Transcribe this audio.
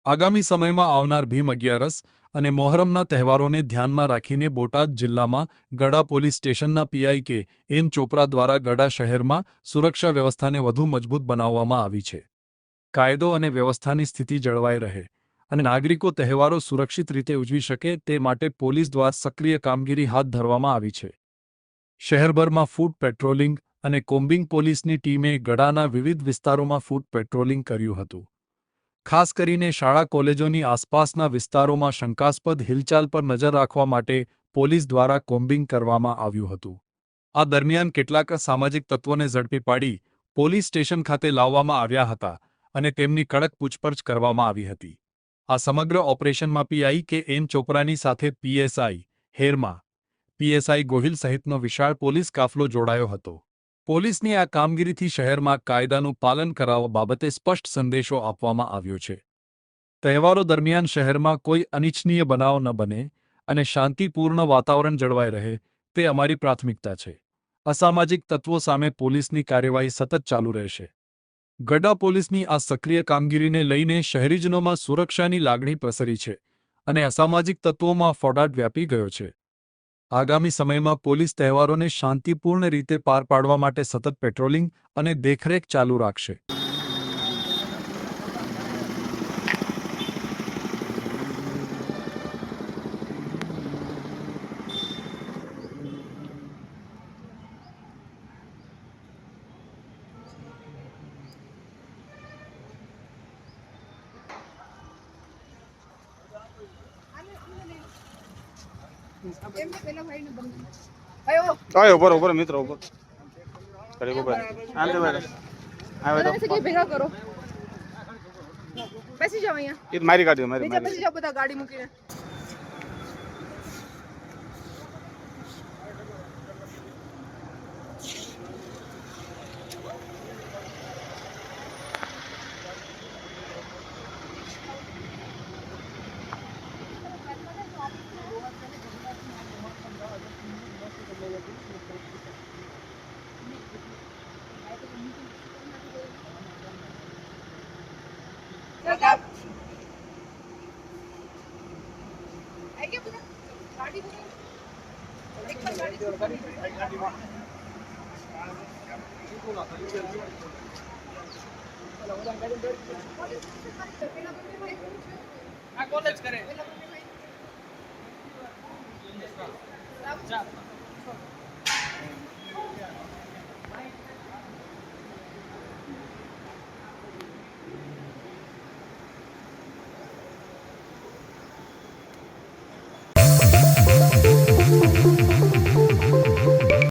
આગામી સમયમાં આવનાર ભીમ અગિયારસ અને મોહરમના તહેવારોને ધ્યાનમાં રાખીને બોટાદ જિલ્લામાં ગડા પોલીસ સ્ટેશનના પીઆઈ કે એમ ચોપરા દ્વારા ગડા શહેરમાં સુરક્ષા વ્યવસ્થાને વધુ મજબૂત બનાવવામાં આવી છે. કાયદો અને વ્યવસ્થાની સ્થિતિ જળવાઈ રહે અને નાગરિકો તહેવારો સુરક્ષિત રીતે ઉજવી શકે તે માટે પોલીસ દ્વારા સક્રિય કામગીરી હાથ ધરવામાં આવી છે. શહેરભરમાં ફૂટ પેટ્રોલિંગ અને કોમ્બિંગ પોલીસની ટીમે ગડાના વિવિધ વિસ્તારોમાં ફૂટ પેટ્રોલિંગ કર્યું હતું. ખાસ કરીને શાળા કોલેજોની આસપાસના વિસ્તારોમાં શંકાસ્પદ હિલચાલ પર નજર રાખવા માટે પોલીસ દ્વારા કોમ્બિંગ કરવામાં આવ્યું હતું. આ દરમિયાન કેટલાક અસામાજિક તત્વોને ઝડપી પાડી પોલીસ સ્ટેશન ખાતે લાવવામાં આવ્યા હતા અને તેમની કડક પૂછપરછ કરવામાં આવી હતી. આ સમગ્ર ઓપરેશનમાં પીઆઈ કે એમ ચોપરાની સાથે પીએસઆઈ હેરમા, પીએસઆઈ ગોહિલ સહિતનો વિશાળ પોલીસ કાફલો જોડાયો હતો. પોલીસની આ કામગીરીથી શહેરમાં કાયદાનું પાલન કરાવવા બાબતે સ્પષ્ટ સંદેશો આપવામાં આવ્યો છે. તહેવારો દરમિયાન શહેરમાં કોઈ અનિચ્છનીય બનાવ ન બને અને શાંતિપૂર્ણ વાતાવરણ જળવાઈ રહે તે અમારી પ્રાથમિકતા છે. અસામાજિક તત્વો સામે પોલીસની કાર્યવાહી સતત ચાલુ રહેશે. ગડા પોલીસની આ સક્રિય કામગીરીને લઈને શહેરીજનોમાં સુરક્ષાની લાગણી પ્રસરી છે અને અસામાજિક તત્વોમાં ફફડાટ વ્યાપી ગયો છે. આગામી સમયમાં પોલીસ તહેવારોને શાંતિપૂર્ણ રીતે પાર પાડવા માટે સતત પેટ્રોલિંગ અને દેખરેખ ચાલુ રાખશે. आयो ऊपर ऊपर मित्र ऊपर करे ऊपर आंदे वाले आवे तो તમે ભેગા કરો બેસી જાઓ અહીંયા ये मारी गाड़ी मारी નીચે બેસી જાઓ બધા ગાડી મૂકીને ગાડી